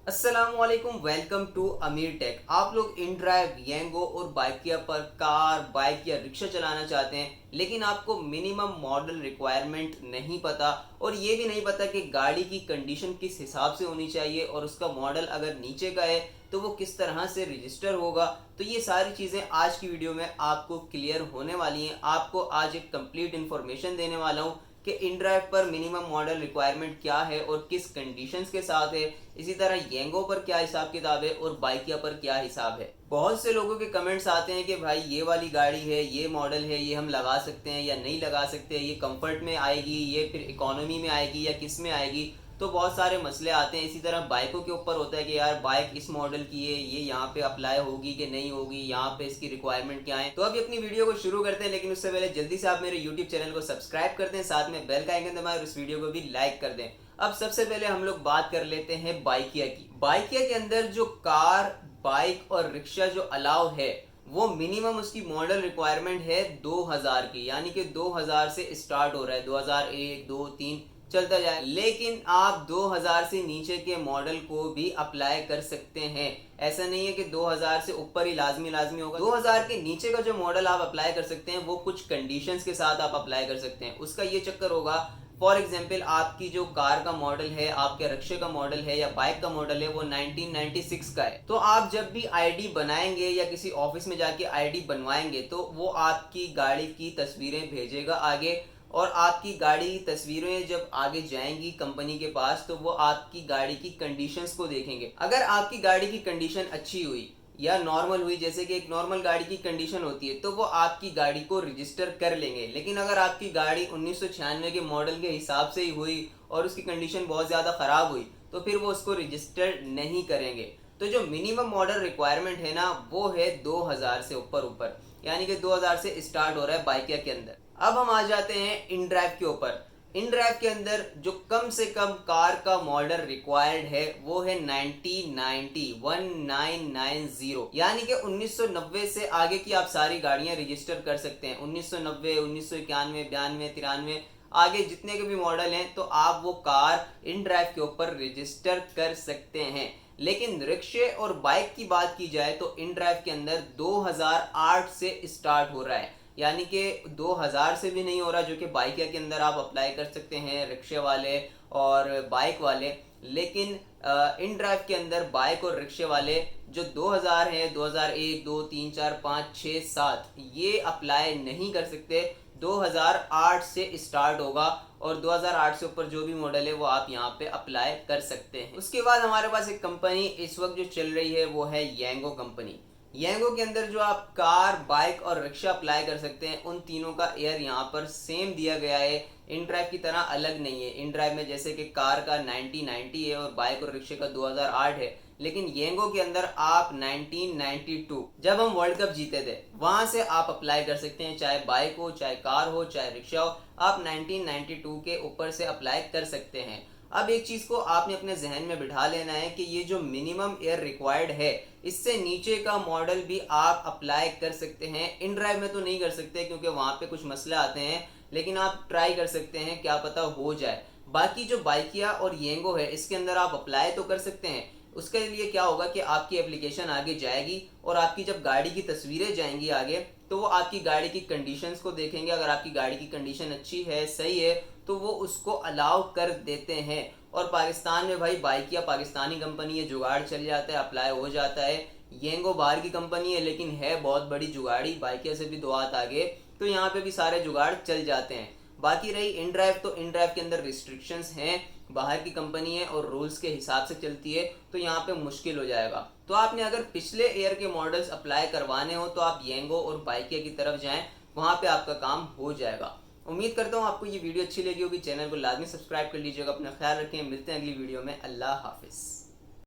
अस्सलामुअलैकुम, welcome to अमीर take. आप लोग इन ड्राइव येंगो और बाइकिया पर कार बाइक या रिक्शा चलाना चाहते हैं, लेकिन आपको मिनिमम मॉडल रिक्वायरमेंट नहीं पता और ये भी नहीं पता कि गाड़ी की कंडीशन किस हिसाब से होनी चाहिए और उसका मॉडल अगर नीचे का है तो वो किस तरह से रजिस्टर होगा। तो ये सारी चीज़ें आज की वीडियो में आपको क्लियर होने वाली हैं। आपको आज एक कंप्लीट इन्फॉर्मेशन देने वाला हूँ कि इनड्राइव पर मिनिमम मॉडल रिक्वायरमेंट क्या है और किस कंडीशंस के साथ है। इसी तरह येंगो पर क्या हिसाब किताब है और बाइकिया पर क्या हिसाब है। बहुत से लोगों के कमेंट्स आते हैं कि भाई ये वाली गाड़ी है, ये मॉडल है, ये हम लगा सकते हैं या नहीं लगा सकते, ये कंफर्ट में आएगी, ये फिर इकोनॉमी में आएगी या किस में आएगी। तो बहुत सारे मसले आते हैं। इसी तरह बाइकों के ऊपर होता है कि यार बाइक इस मॉडल की है, ये यहाँ पे अप्लाई होगी कि नहीं होगी, यहाँ पे इसकी रिक्वायरमेंट क्या है। तो अभी अपनी वीडियो को शुरू करते हैं, लेकिन उससे पहले जल्दी से आप मेरे यूट्यूब चैनल को सब्सक्राइब कर दें, साथ में बेल का आइकन दबाएं और इस वीडियो को भी लाइक कर दें। अब सबसे पहले हम लोग बात कर लेते हैं बाइकिया की। बाइकिया के अंदर जो कार बाइक और रिक्शा जो अलाउ है वो मिनिमम उसकी मॉडल रिक्वायरमेंट है 2000 की, यानी कि 2000 से स्टार्ट हो रहा है। 2001, 2, 3 चलता जाए, लेकिन आप 2000 से नीचे के मॉडल को भी अप्लाई कर सकते हैं। ऐसा नहीं है कि 2000 से ऊपर ही लाजमी होगा। 2000 के नीचे का जो मॉडल आप अप्लाई कर सकते हैं वो कुछ कंडीशंस के साथ आप अप्लाई कर सकते हैं। उसका ये चक्कर होगा, फॉर एग्जाम्पल आपकी जो कार का मॉडल है, आपके रिक्शे का मॉडल है या बाइक का मॉडल है वो 1996 का है, तो आप जब भी आईडी बनाएंगे या किसी ऑफिस में जाके आईडी बनवाएंगे तो वो आपकी गाड़ी की तस्वीरें भेजेगा आगे, और आपकी गाड़ी की तस्वीरें जब आगे जाएंगी कंपनी के पास तो वो आपकी गाड़ी की कंडीशंस को देखेंगे। अगर आपकी गाड़ी की कंडीशन अच्छी हुई या नॉर्मल हुई, जैसे कि एक नॉर्मल गाड़ी की कंडीशन होती है, तो वो आपकी गाड़ी को रजिस्टर कर लेंगे। लेकिन अगर आपकी गाड़ी 1996 के मॉडल के हिसाब से ही हुई और उसकी कंडीशन बहुत ज़्यादा ख़राब हुई तो फिर वो उसको रजिस्टर नहीं करेंगे। तो जो मिनिमम मॉडल रिक्वायरमेंट है ना वो है 2000 से ऊपर, यानी कि 2000 से स्टार्ट हो रहा है बाइकिया के अंदर। अब हम आ जाते हैं इन ड्राइव के ऊपर। इन ड्राइव के अंदर जो कम से कम कार का मॉडल रिक्वायर्ड है वो है 1990, यानी कि 1990 से आगे की आप सारी गाड़ियां रजिस्टर कर सकते हैं। 1990, 1991, 92, 93 आगे जितने के भी मॉडल हैं तो आप वो कार इन ड्राइव के ऊपर रजिस्टर कर सकते हैं। लेकिन रिक्शे और बाइक की बात की जाए तो इन ड्राइव के अंदर 2008 से स्टार्ट हो रहा है, यानी कि 2000 से भी नहीं हो रहा, जो कि बाइकिया के अंदर आप अप्लाई कर सकते हैं रिक्शे वाले और बाइक वाले। लेकिन इन ड्राइव के अंदर बाइक और रिक्शे वाले जो 2000 है, 2001, 2, 3, 4, 5, 6, 7 ये अप्लाई नहीं कर सकते। 2008 से स्टार्ट होगा और 2008 से ऊपर जो भी मॉडल है वो आप यहाँ पे अप्लाई कर सकते हैं। उसके बाद हमारे पास एक कंपनी इस वक्त जो चल रही है वो है येंगो कंपनी। येंगो के अंदर जो आप कार बाइक और रिक्शा अप्लाई कर सकते हैं उन तीनों का एयर यहाँ पर सेम दिया गया है, इन ड्राइव की तरह अलग नहीं है। इन ड्राइव में जैसे कि कार का 1990 है और बाइक और रिक्शे का 2008 है, लेकिन येंगो के अंदर आप 1992 जब हम वर्ल्ड कप जीते थे वहां से आप अप्लाई कर सकते हैं, चाहे बाइक हो, चाहे कार हो, चाहे रिक्शा हो, आप 1992 के ऊपर से अप्लाई कर सकते हैं। अब एक चीज को आपने अपने जहन में बिठा लेना है कि ये जो मिनिमम एयर रिक्वायर्ड है इससे नीचे का मॉडल भी आप अप्लाई कर सकते हैं। इन ड्राइव में तो नहीं कर सकते क्योंकि वहां पे कुछ मसले आते हैं, लेकिन आप ट्राई कर सकते हैं, क्या पता हो जाए। बाकी जो बाइकिया और येंगो है इसके अंदर आप अप्लाई तो कर सकते हैं। उसके लिए क्या होगा कि आपकी एप्लीकेशन आगे जाएगी और आपकी जब गाड़ी की तस्वीरें जाएंगी आगे तो वो आपकी गाड़ी की कंडीशंस को देखेंगे। अगर आपकी गाड़ी की कंडीशन अच्छी है, सही है, तो वो उसको अलाउ कर देते हैं। और पाकिस्तान में भाई बाइकिया पाकिस्तानी कंपनी है, जुगाड़ चल जाता है, अप्लाई हो जाता है। येंगो बाहर की कंपनी है लेकिन है बहुत बड़ी जुगाड़ी, बाइकिया से भी दो हाथ आगे, तो यहाँ पे भी सारे जुगाड़ चल जाते हैं। बाकी रही इन ड्राइव, तो इन ड्राइव के अंदर रिस्ट्रिक्शंस हैं, बाहर की कंपनी है और रूल्स के हिसाब से चलती है, तो यहाँ पे मुश्किल हो जाएगा। तो आपने अगर पिछले ईयर के मॉडल्स अप्लाई करवाने हो तो आप येंगो और बाइकिया की तरफ जाएं, वहां पे आपका काम हो जाएगा। उम्मीद करता हूँ आपको ये वीडियो अच्छी लगी होगी। चैनल को लाजमी सब्सक्राइब कर लीजिएगा। अपना ख्याल रखें, मिलते हैं अगली वीडियो में। अल्लाह हाफिज़।